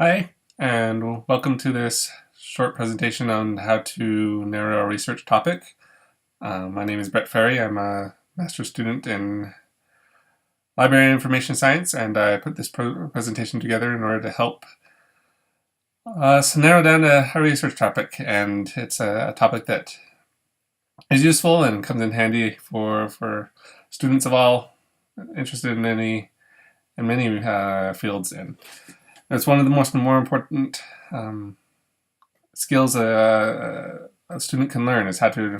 Hi, and welcome to this short presentation on how to narrow a research topic. My name is Brett Ferry. I'm a master's student in library and information science, and I put this presentation together in order to help us narrow down a research topic. And it's a topic that is useful and comes in handy for students of all interested in many fields. And it's one of the more important skills a student can learn is how to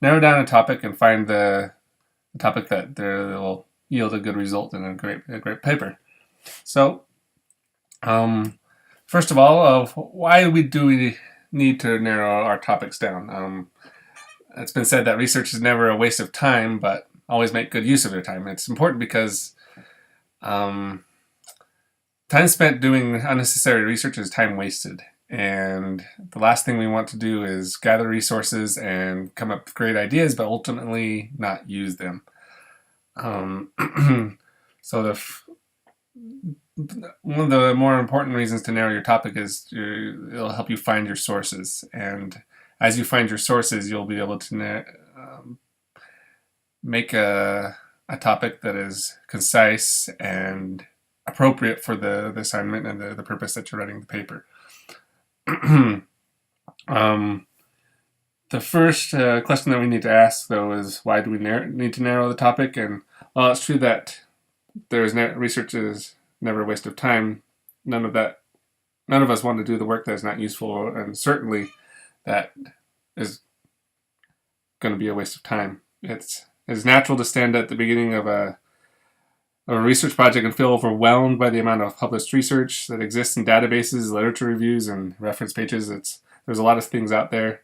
narrow down a topic and find the topic that will yield a good result in a great paper. So, first of all, why do we need to narrow our topics down? It's been said that research is never a waste of time, but always make good use of your time. It's important because time spent doing unnecessary research is time wasted. And the last thing we want to do is gather resources and come up with great ideas, but ultimately not use them. So one of the more important reasons to narrow your topic is it'll help you find your sources. And as you find your sources, you'll be able to make a topic that is concise and appropriate for the assignment and the purpose that you're writing the paper. The first question that we need to ask, though, is why do we need to narrow the topic? And while it's true that research is never a waste of time, none of us want to do the work that is not useful, and certainly that is going to be a waste of time. It's natural to stand at the beginning of a research project and feel overwhelmed by the amount of published research that exists in databases, literature reviews, and reference pages. There's a lot of things out there,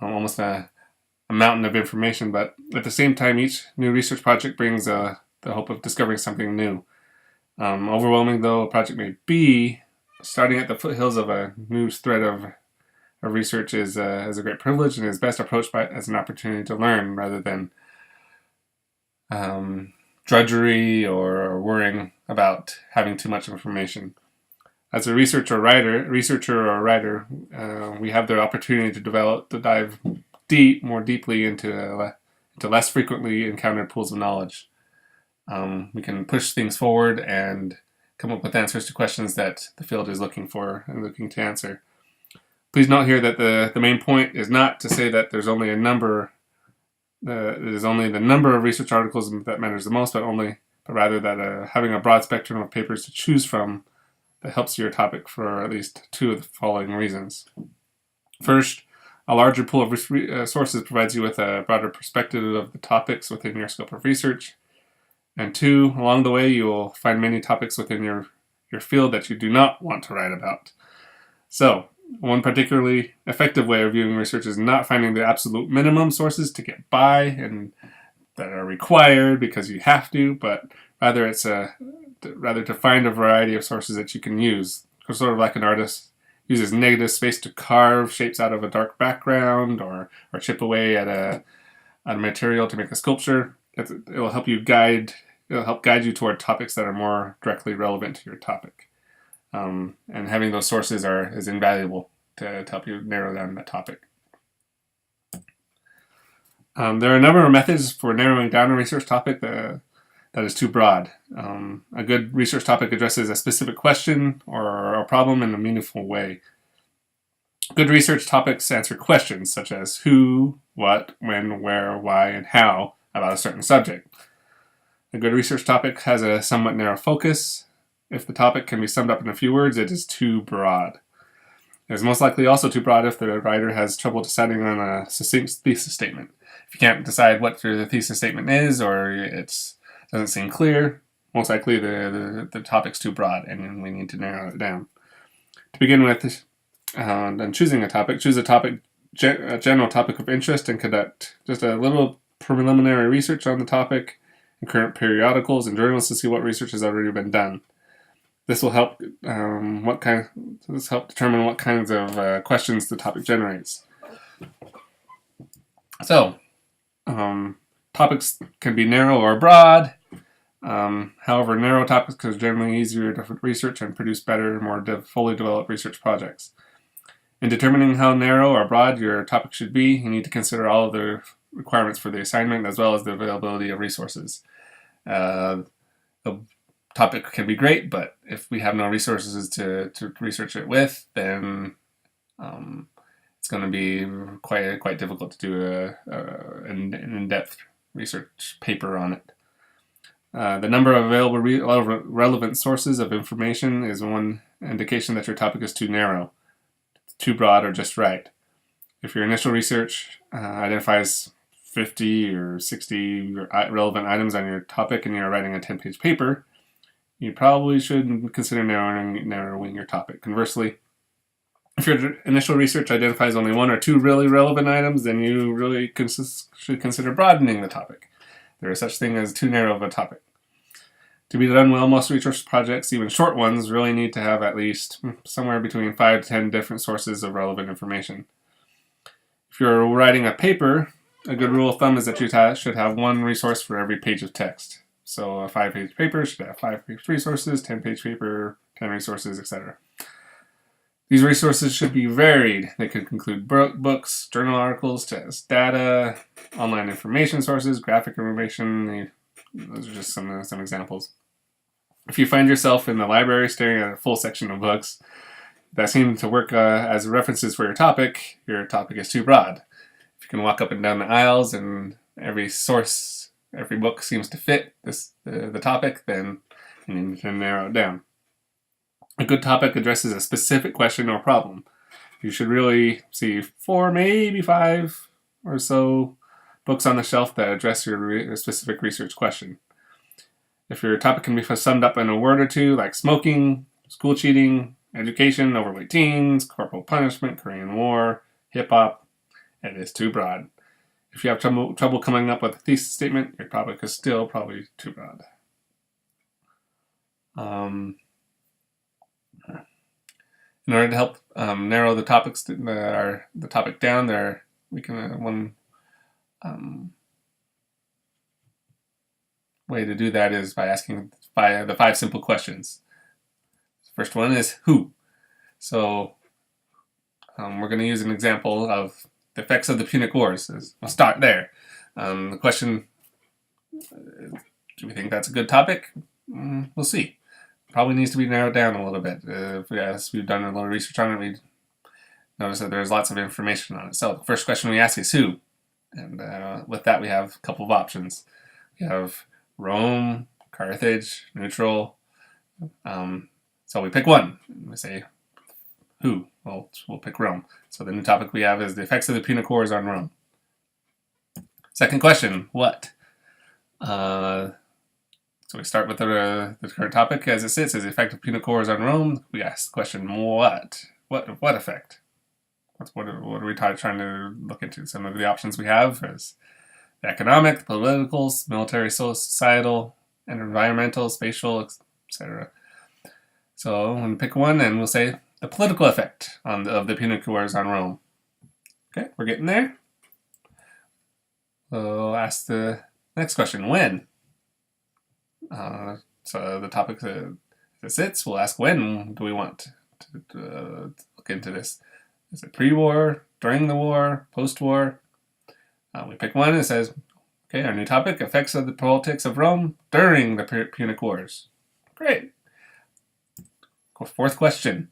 almost a mountain of information, but at the same time, each new research project brings the hope of discovering something new. Overwhelming though a project may be, starting at the foothills of a new thread of research is a great privilege and is best approached as an opportunity to learn rather than drudgery or worrying about having too much information. As a researcher or writer, we have the opportunity to dive more deeply into less frequently encountered pools of knowledge. We can push things forward and come up with answers to questions that the field is looking for and looking to answer. Please note here that the main point is not to say that there's only it is only the number of research articles that matters the most, but rather that having a broad spectrum of papers to choose from that helps your topic for at least two of the following reasons. First, a larger pool of sources provides you with a broader perspective of the topics within your scope of research. And two, along the way, you will find many topics within your field that you do not want to write about. So, one particularly effective way of viewing research is not finding the absolute minimum sources to get by and that are required because you have to, but rather to find a variety of sources that you can use. Sort of like an artist uses negative space to carve shapes out of a dark background or chip away at a material to make a sculpture. It will help guide you toward topics that are more directly relevant to your topic. And having those sources is invaluable to help you narrow down that topic. There are a number of methods for narrowing down a research topic that is too broad. A good research topic addresses a specific question or a problem in a meaningful way. Good research topics answer questions such as who, what, when, where, why, and how about a certain subject. A good research topic has a somewhat narrow focus. If the topic can be summed up in a few words, it is too broad. It is most likely also too broad if the writer has trouble deciding on a succinct thesis statement. If you can't decide what your thesis statement is or it doesn't seem clear, most likely the topic's too broad and we need to narrow it down. To begin with, and choosing a topic, choose a general topic of interest and conduct just a little preliminary research on the topic in current periodicals and journals to see what research has already been done. This will help determine what kinds of questions the topic generates. So, topics can be narrow or broad. However, narrow topics are generally easier to research and produce better, more fully developed research projects. In determining how narrow or broad your topic should be, you need to consider all of the requirements for the assignment as well as the availability of resources. The topic can be great, but if we have no resources to research it with, then it's going to be quite difficult to do an in-depth research paper on it. The number of available relevant sources of information is one indication that your topic is too narrow, too broad, or just right. If your initial research identifies 50 or 60 relevant items on your topic and you're writing a 10-page paper, you probably should consider narrowing your topic. Conversely, if your initial research identifies only 1 or 2 really relevant items, then you really should consider broadening the topic. There is such thing as too narrow of a topic. To be done well, most research projects, even short ones, really need to have at least somewhere between 5 to 10 different sources of relevant information. If you're writing a paper, a good rule of thumb is that you should have 1 resource for every page of text. So a 5-page paper should have 5 resources, 10-page paper, 10 resources, etc. These resources should be varied. They could include books, journal articles, test data, online information sources, graphic information. Those are just some examples. If you find yourself in the library staring at a full section of books that seem to work as references for your topic is too broad. If you can walk up and down the aisles and every book seems to fit the topic, then you need to narrow it down. A good topic addresses a specific question or problem. You should really see 4, maybe 5 or so books on the shelf that address your specific research question. If your topic can be summed up in a word or two, like smoking, school cheating, education, overweight teens, corporal punishment, Korean War, hip-hop, it is too broad. If you have trouble coming up with a thesis statement, your topic is still probably too broad. In order to help narrow the topics the topic down, we can one way to do that is by asking the 5 simple questions. First one is who. So we're going to use an example of the effects of the Punic Wars. I'll start there. The question: do we think that's a good topic? We'll see. Probably needs to be narrowed down a little bit. As we've done a little research on it, we notice that there's lots of information on it. So the first question we ask is who, and with that we have a couple of options. We have Rome, Carthage, neutral. So we pick one. We say who. Well, we'll pick Rome. So the new topic we have is the effects of the Punic Wars on Rome. Second question: what? So we start with the current topic as it sits, as the effect of Punic Wars on Rome. We ask the question, what? What effect? What are we trying to look into? Some of the options we have is the economic, political, military, societal, and environmental, spatial, etc. So I'm going to pick one, and we'll say the political effect of the Punic Wars on Rome. Okay, we're getting there. We'll ask the next question, when? So the topic as it sits, we'll ask when do we want to look into this. Is it pre-war, during the war, post-war? We pick one and it says, okay, our new topic, effects of the politics of Rome during the Punic Wars. Great. Fourth question.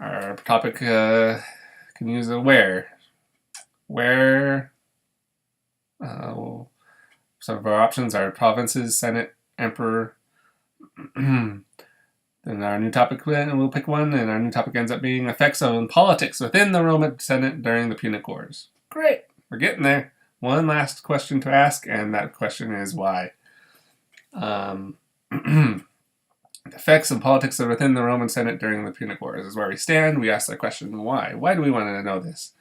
Our topic can use a where. Where? Some of our options are provinces, Senate, Emperor. Then our new topic, we'll pick one, and our new topic ends up being effects on politics within the Roman Senate during the Punic Wars. Great, we're getting there. One last question to ask, and that question is why. Effects and politics within the Roman Senate during the Punic Wars is where we stand. We ask the question, why? Why do we want to know this?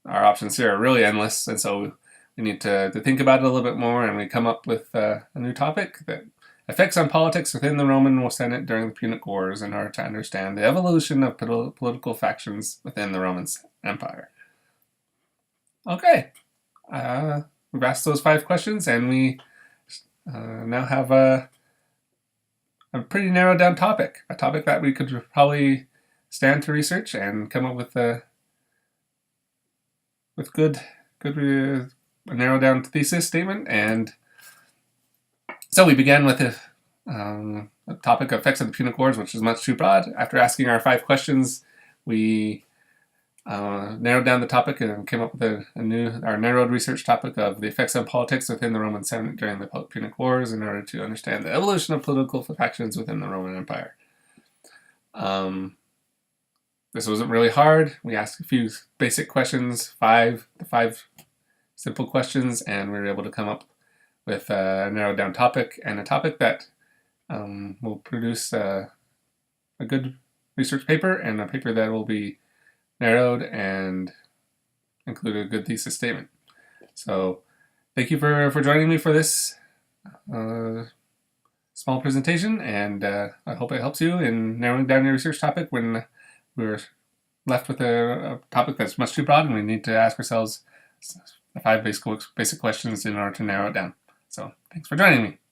Our options here are really endless, and so we need to think about it a little bit more, and we come up with a new topic that effects on politics within the Roman Senate during the Punic Wars in order to understand the evolution of political factions within the Roman Empire. Okay, we've asked those 5 questions, and we now have a pretty narrowed down topic, a topic that we could probably stand to research and come up with good narrow down thesis statement. And so we began with the topic of effects of the Punic Wars, which is much too broad. After asking our 5 questions, we narrowed down the topic and came up with our narrowed research topic of the effects of politics within the Roman Senate during the Punic Wars in order to understand the evolution of political factions within the Roman Empire. This wasn't really hard. We asked a few basic questions, the 5 simple questions, and we were able to come up with a narrowed down topic, and a topic that will produce a good research paper, and a paper that will be narrowed and include a good thesis statement. So thank you for joining me for this small presentation, and I hope it helps you in narrowing down your research topic when we're left with a topic that's much too broad and we need to ask ourselves 5 basic questions in order to narrow it down. So thanks for joining me.